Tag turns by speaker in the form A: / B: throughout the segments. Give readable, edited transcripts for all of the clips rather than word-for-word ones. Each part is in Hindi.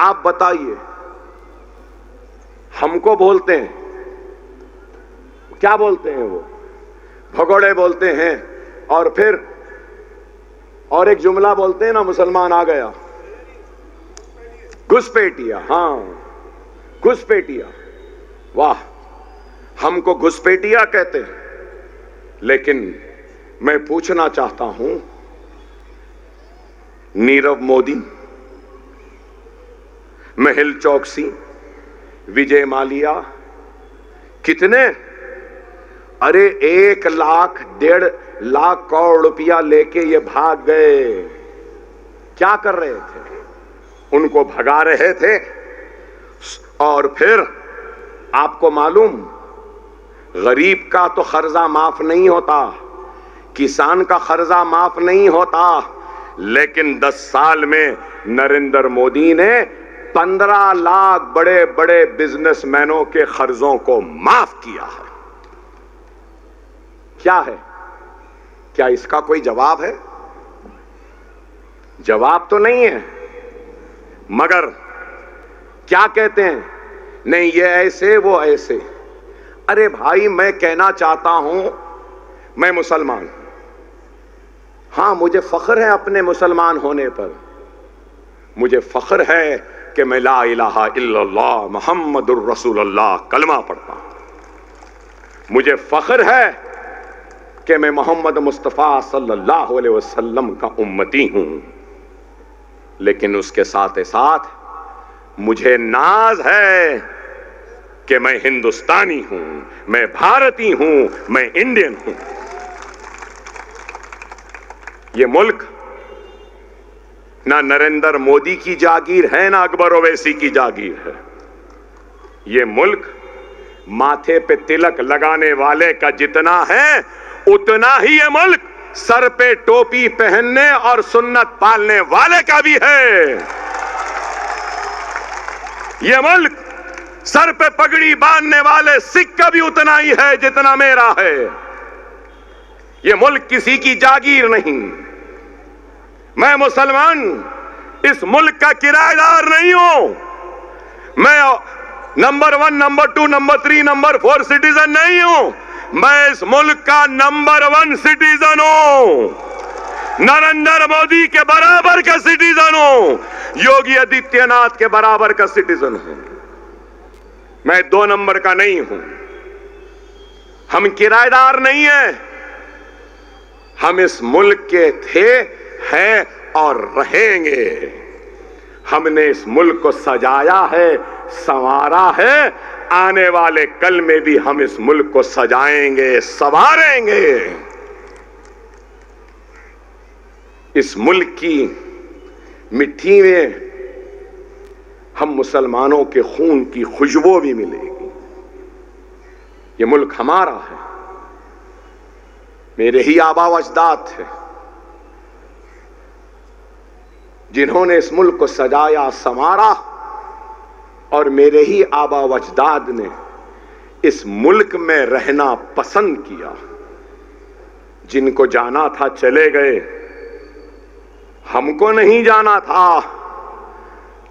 A: आप बताइए, हमको बोलते हैं, क्या बोलते हैं वो, भगोड़े बोलते हैं, और फिर और एक जुमला बोलते हैं ना, मुसलमान आ गया, घुसपैठिया। हाँ, घुसपैठिया, वाह, हमको घुसपैठिया कहते हैं। लेकिन मैं पूछना चाहता हूं, नीरव मोदी, मेहुल चोकसी, विजय माल्या, कितने, अरे 1 लाख 1.5 लाख करोड़ रुपया लेके ये भाग गए। क्या कर रहे थे? उनको भगा रहे थे। और फिर आपको मालूम, गरीब का तो कर्जा माफ नहीं होता, किसान का कर्जा माफ नहीं होता, लेकिन 10 साल में नरेंद्र मोदी ने 15 लाख बड़े बड़े बिजनेसमैनों के कर्जों को माफ किया है। क्या है? क्या इसका कोई जवाब है? जवाब तो नहीं है। मगर क्या कहते हैं, नहीं ये ऐसे वो ऐसे। अरे भाई, मैं कहना चाहता हूं, मैं मुसलमान हूं, हां मुझे फख्र है अपने मुसलमान होने पर, मुझे फख्र है कि मैं ला इलाहा इल्लल्लाह मुहम्मदुर रसूलुल्लाह कलमा पढ़ता हूं, मुझे फख्र है कि मैं मोहम्मद मुस्तफ़ा सल्लल्लाहु अलैहि वसल्लम का उम्मती हूं। लेकिन उसके साथ साथ मुझे नाज है कि मैं हिंदुस्तानी हूं, मैं भारतीय हूं, मैं इंडियन हूं। ये मुल्क ना नरेंद्र मोदी की जागीर है, ना अकबर ओवैसी की जागीर है। ये मुल्क माथे पे तिलक लगाने वाले का जितना है, उतना ही ये मुल्क सर पे टोपी पहनने और सुन्नत पालने वाले का भी है। ये मुल्क सर पे पगड़ी बांधने वाले सिख का भी उतना ही है जितना मेरा है। ये मुल्क किसी की जागीर नहीं। मैं मुसलमान इस मुल्क का किराएदार नहीं हूं। मैं number 1, number 2, number 3, number 4 citizen नहीं हूं। मैं इस मुल्क का नंबर 1 सिटीजन हूं। नरेंद्र मोदी के बराबर का सिटीजन हूं, योगी आदित्यनाथ के बराबर का सिटीजन हूं। मैं 2 नंबर का नहीं हूं। हम किराएदार नहीं हैं। हम इस मुल्क के थे, हैं और रहेंगे। हमने इस मुल्क को सजाया है, संवारा है। आने वाले कल में भी हम इस मुल्क को सजाएंगे, संवारेंगे। इस मुल्क की मिट्टी में हम मुसलमानों के खून की खुशबू भी मिलेगी। ये मुल्क हमारा है, मेरे ही आबा व अजदाद थे जिन्होंने इस मुल्क को सजाया, संवारा, और मेरे ही आबा व अजदाद ने इस मुल्क में रहना पसंद किया। जिनको जाना था चले गए, हमको नहीं जाना था,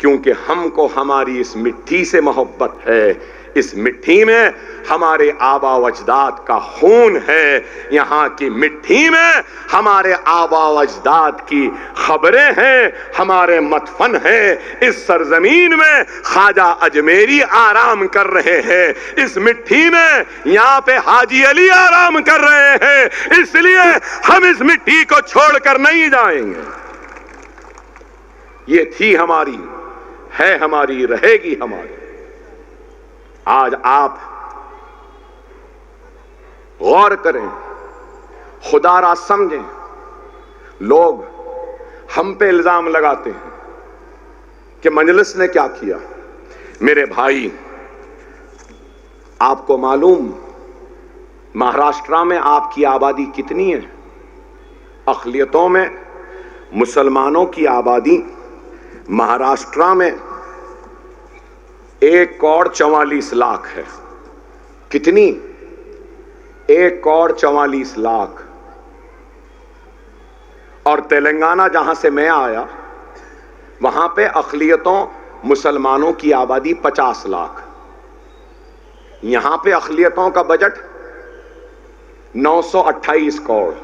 A: क्योंकि हमको हमारी इस मिट्टी से मोहब्बत है। इस मिट्टी में हमारे आबा व अजदाद का खून है। यहाँ की मिट्टी में हमारे आबा व अजदाद की खबरें हैं, हमारे मतफन हैं। इस सरजमीन में ख्वाजा अजमेरी आराम कर रहे हैं। इस मिट्टी में यहाँ पे हाजी अली आराम कर रहे हैं। इसलिए हम इस मिट्टी को छोड़कर नहीं जाएंगे। ये थी हमारी, है हमारी, रहेगी हमारी। आज आप गौर करें, खुदारा समझें। लोग हम पे इल्जाम लगाते हैं कि मजलिस ने क्या किया। मेरे भाई, आपको मालूम महाराष्ट्र में आपकी आबादी कितनी है? अक़लियतों में मुसलमानों की आबादी महाराष्ट्र में 1,44,00,000 है। कितनी? 1,44,00,000। और तेलंगाना जहां से मैं आया, वहां पे अक़लियतों मुसलमानों की आबादी 50 लाख, यहां पे अक़लियतों का बजट 928 करोड़।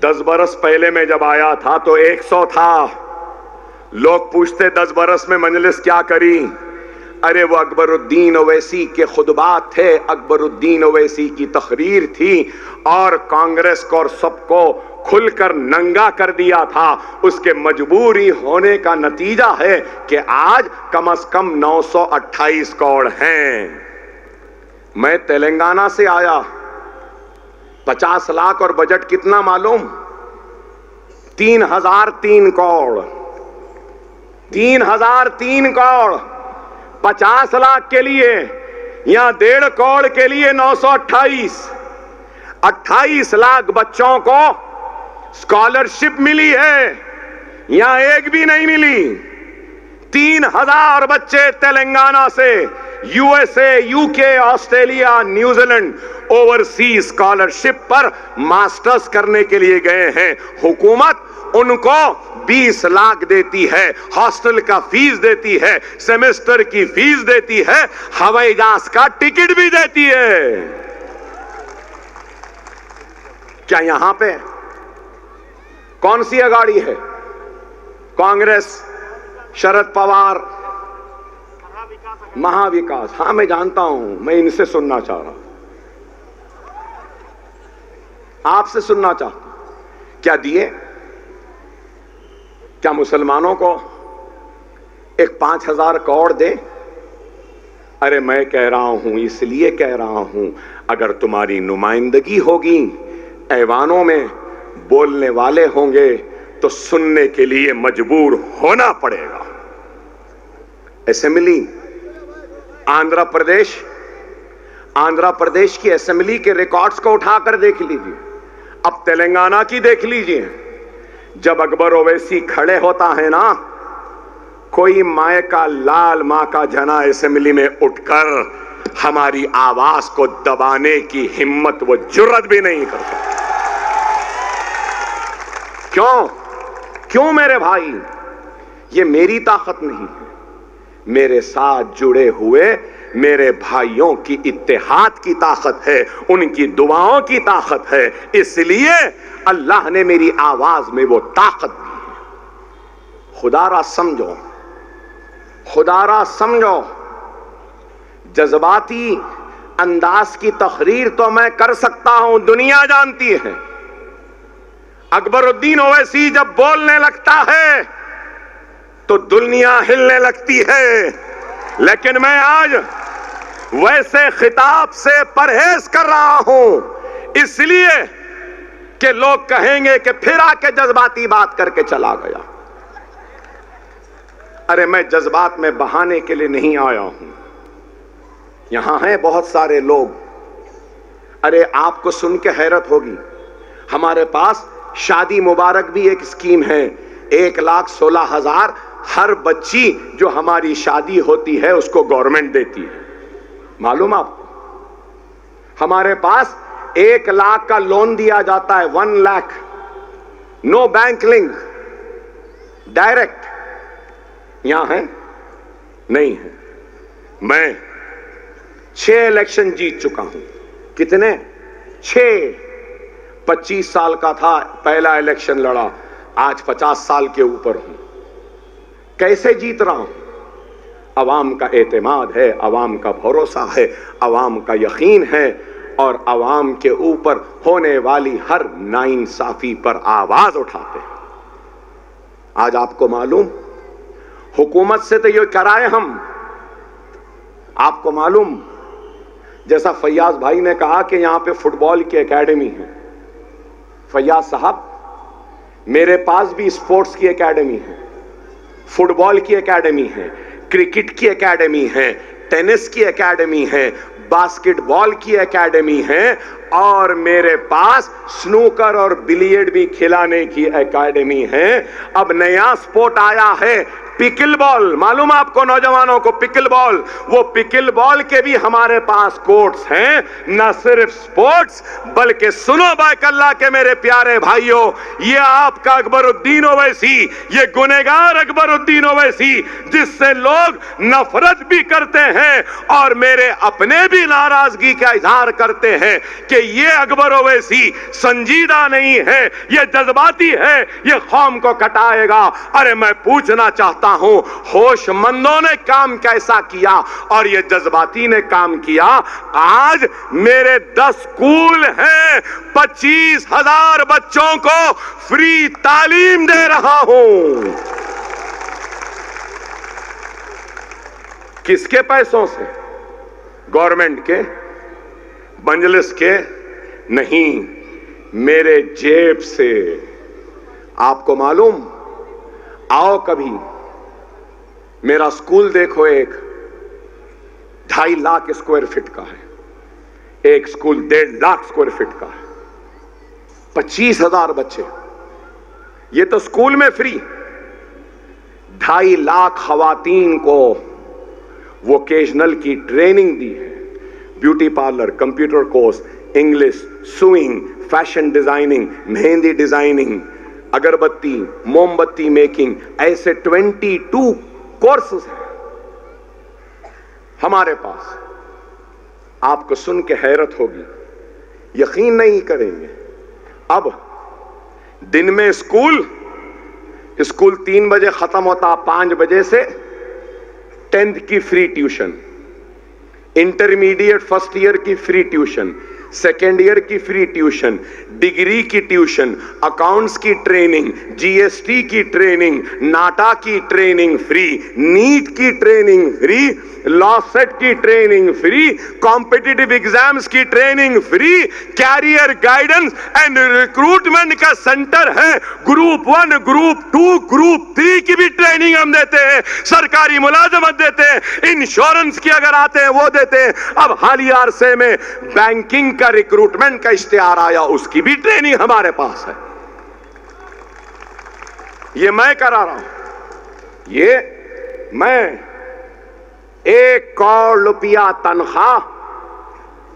A: 10 बरस पहले मैं जब आया था तो 100 था। लोग पूछते 10 बरस में मजलिस क्या करी? अरे वो अकबरुद्दीन ओवैसी के खुतबात थे, अकबरुद्दीन ओवैसी की तकरीर थी और कांग्रेस को और सबको खुलकर नंगा कर दिया था। उसके मजबूरी होने का नतीजा है कि आज कम से कम 928 करोड़ हैं। मैं तेलंगाना से आया, 50 लाख और बजट कितना मालूम? 3003 करोड़। 3003 करोड़ 50 लाख के लिए, यहां 1.5 करोड़ के लिए 928। 28 लाख बच्चों को स्कॉलरशिप मिली है, यहां एक भी नहीं मिली। 3000 बच्चे तेलंगाना से USA, UK, Australia, New Zealand overseas scholarship पर मास्टर्स करने के लिए गए हैं। हुकूमत उनको 20 लाख देती है, हॉस्टल का फीस देती है, सेमेस्टर की फीस देती है, हवाई जहाज का टिकट भी देती है। क्या यहां पे कौन सी अगाड़ी है? कांग्रेस, शरद पवार, महाविकास। हां मैं जानता हूं, मैं इनसे सुनना चाह रहा हूं, आपसे सुनना चाहता हूं। क्या दिए? क्या मुसलमानों को एक 5000 करोड़ दे? अरे मैं कह रहा हूं, इसलिए कह रहा हूं, अगर तुम्हारी नुमाइंदगी होगी, ऐवानों में बोलने वाले होंगे तो सुनने के लिए मजबूर होना पड़ेगा। असेंबली आंध्र प्रदेश की असेंबली के रिकॉर्ड्स को उठाकर देख लीजिए, अब तेलंगाना की देख लीजिए। जब अकबर ओवैसी खड़े होता है ना, कोई माए का लाल, मां का जना असेंबली में उठकर हमारी आवाज को दबाने की हिम्मत, वो जुर्रत भी नहीं करता। क्यों मेरे भाई? ये मेरी ताकत नहीं है, मेरे साथ जुड़े हुए मेरे भाइयों की इत्तेहाद की ताकत है, उनकी दुआओं की ताकत है। इसलिए अल्लाह ने मेरी आवाज में वो ताकत दी है। खुदारा समझो, खुदारा समझो। जज्बाती अंदाज की तकरीर तो मैं कर सकता हूं, दुनिया जानती है। अकबरुद्दीन ओवैसी जब बोलने लगता है तो दुनिया हिलने लगती है, लेकिन मैं आज वैसे खिताब से परहेज कर रहा हूं, इसलिए कि लोग कहेंगे कि फिर आके जज्बाती बात करके चला गया। अरे मैं जज्बात में बहाने के लिए नहीं आया हूं, यहां हैं बहुत सारे लोग। अरे आपको सुन के हैरत होगी, हमारे पास शादी मुबारक भी एक स्कीम है। 1,16,000 हर बच्ची जो हमारी शादी होती है उसको गवर्नमेंट देती है। मालूम आपको? हमारे पास 1 लाख का लोन दिया जाता है, 1 lakh, no bank link, direct. यहां है? नहीं है। मैं 6 इलेक्शन जीत चुका हूं। कितने? 6। 25 साल का था, पहला इलेक्शन लड़ा, आज 50 साल के ऊपर हूं। कैसे जीत रहा हूं? अवाम का एतमाद है, अवाम का भरोसा है, अवाम का यकीन है और अवाम के ऊपर होने वाली हर नाइंसाफी पर आवाज उठाते हैं। आज आपको मालूम, हुकूमत से तो ये कराए हम। आपको मालूम, जैसा फैयाज भाई ने कहा कि यहां पे फुटबॉल की एकेडमी है। फैयाज साहब, मेरे पास भी स्पोर्ट्स की एकेडमी है, फुटबॉल की एकेडमी है, क्रिकेट की एकेडमी है, टेनिस की एकेडमी है, बास्केटबॉल की एकेडमी है और मेरे पास स्नूकर और बिलियर्ड भी खिलाने की एकेडमी है। अब नया स्पोर्ट आया है पिकल बॉल, मालूम आपको नौजवानों को पिकल बॉल, वो पिकल बॉल के भी हमारे पास कोर्ट्स हैं। न सिर्फ स्पोर्ट्स बल्कि सुनो बायकल्ला के मेरे प्यारे भाइयों, ये आपका अकबरुद्दीन ओवैसी, ये गुनहगार अकबरुद्दीन ओवैसी जिससे लोग नफरत भी करते हैं और मेरे अपने भी नाराजगी का इजहार करते हैं कि ये अकबर ओवैसी संजीदा नहीं है, ये जज्बाती है, ये कौम को कटाएगा। अरे मैं पूछना चाहता हूं, होशमंदों ने काम कैसा किया और ये जज्बाती ने काम किया? आज मेरे 10 स्कूल हैं, 25,000 बच्चों को फ्री तालीम दे रहा हूं। किसके पैसों से? गवर्नमेंट के, मंजलिस के नहीं, मेरे जेब से। आपको मालूम, आओ कभी मेरा स्कूल देखो, एक 2.5 लाख स्क्वायर फीट का है, एक स्कूल 1.5 लाख स्क्वायर फीट का है, 25,000 बच्चे, ये तो स्कूल में फ्री। 2.5 लाख खवातीन को वोकेशनल की ट्रेनिंग दी है, beauty parlour, computer course, English, sewing, fashion designing, mehndi designing, अगरबत्ती, मोमबत्ती मेकिंग, ऐसे 22 कोर्सेस हैं हमारे पास। आपको सुन के हैरत होगी, यकीन नहीं करेंगे। अब दिन में स्कूल 3 बजे खत्म होता, 5 बजे से 10th की free tuition, intermediate first year की फ्री ट्यूशन, सेकेंड ईयर की फ्री ट्यूशन, डिग्री की ट्यूशन, अकाउंट्स की ट्रेनिंग, जीएसटी की ट्रेनिंग, नाटा की ट्रेनिंग फ्री, नीट की ट्रेनिंग फ्री, लॉ सेट की ट्रेनिंग फ्री, कॉम्पिटिटिव एग्जाम्स की training free, career guidance and recruitment का सेंटर है। ग्रुप 1, ग्रुप 2, ग्रुप 3 की भी ट्रेनिंग हम देते हैं, सरकारी मुलाजमत देते हैं, इंश्योरेंस की अगर आते हैं वो देते हैं। अब हालिया अरसे में बैंकिंग का रिक्रूटमेंट का इश्तिहार आया, उसकी भी ट्रेनिंग हमारे पास है। ये मैं करा रहा हूं, ये मैं 1 करोड़ रुपया तनख्वाह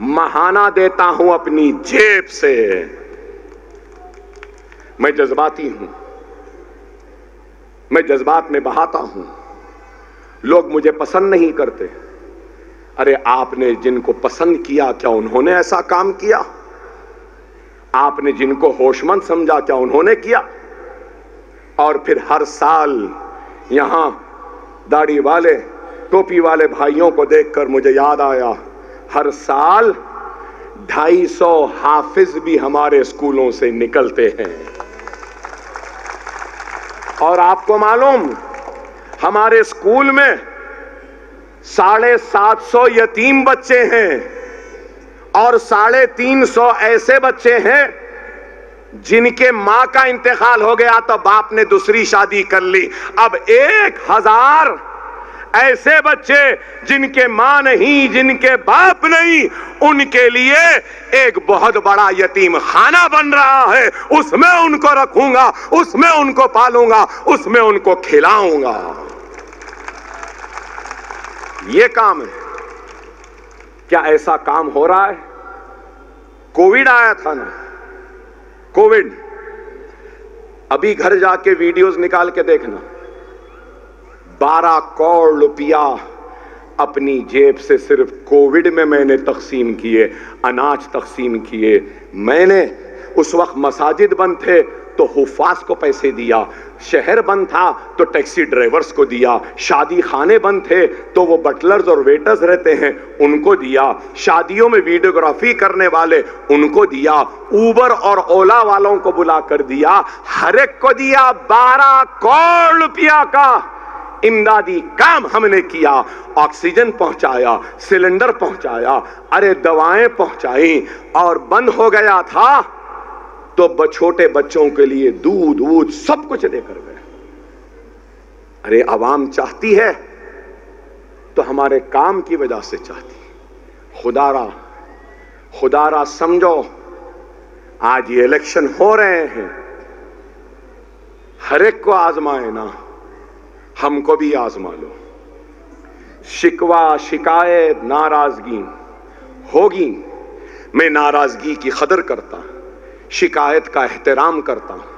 A: महाना देता हूं अपनी जेब से। मैं जज्बाती हूं, मैं जज्बात में बहाता हूं, लोग मुझे पसंद नहीं करते। अरे आपने जिनको पसंद किया, क्या उन्होंने ऐसा काम किया? आपने जिनको होशमंद समझा, क्या उन्होंने किया? और फिर हर साल यहां दाढ़ी वाले, टोपी वाले भाइयों को देखकर मुझे याद आया, हर साल 250 हाफिज भी हमारे स्कूलों से निकलते हैं। और आपको मालूम, हमारे स्कूल में 750 यतीम बच्चे हैं और 350 ऐसे बच्चे हैं जिनके मां का इंतकाल हो गया तो बाप ने दूसरी शादी कर ली। अब 1000 ऐसे बच्चे जिनके मां नहीं, जिनके बाप नहीं, उनके लिए एक बहुत बड़ा यतीम खाना बन रहा है। उसमें उनको रखूंगा, उसमें उनको पालूंगा, उसमें उनको खिलाऊंगा। ये काम है। क्या ऐसा काम हो रहा है? कोविड आया था ना, कोविड, अभी घर जाके वीडियोस निकाल के देखना, 12 करोड़ रुपया अपनी जेब से सिर्फ कोविड में मैंने तकसीम किए, अनाज तकसीम किए। मैंने उस वक्त मसाजिद बंद थे तो हुफ़ाज़ को पैसे दिया, शहर बंद था तो टैक्सी ड्राइवर्स को दिया, शादी खाने बंद थे तो वो बटलर्स और वेटर्स रहते हैं उनको दिया, शादियों में वीडियोग्राफी करने वाले उनको दिया, उबर और ओला वालों को बुला कर दिया, हर एक को दिया। 12 करोड़ रुपया का इमदादी काम हमने किया। ऑक्सीजन पहुंचाया, सिलेंडर पहुंचाया, अरे दवाएं पहुंचाई, और बंद हो गया था तो छोटे बच्चों के लिए दूध वूध सब कुछ लेकर गए। अरे अवाम चाहती है तो हमारे काम की वजह से चाहती है। खुदारा समझो, आज ये इलेक्शन हो रहे हैं, हर एक को आजमाए ना, हमको भी आजमा लो। शिकवा, शिकायत, नाराजगी होगी, मैं नाराजगी की कदर करता, शिकायत का एहतराम करता हूं।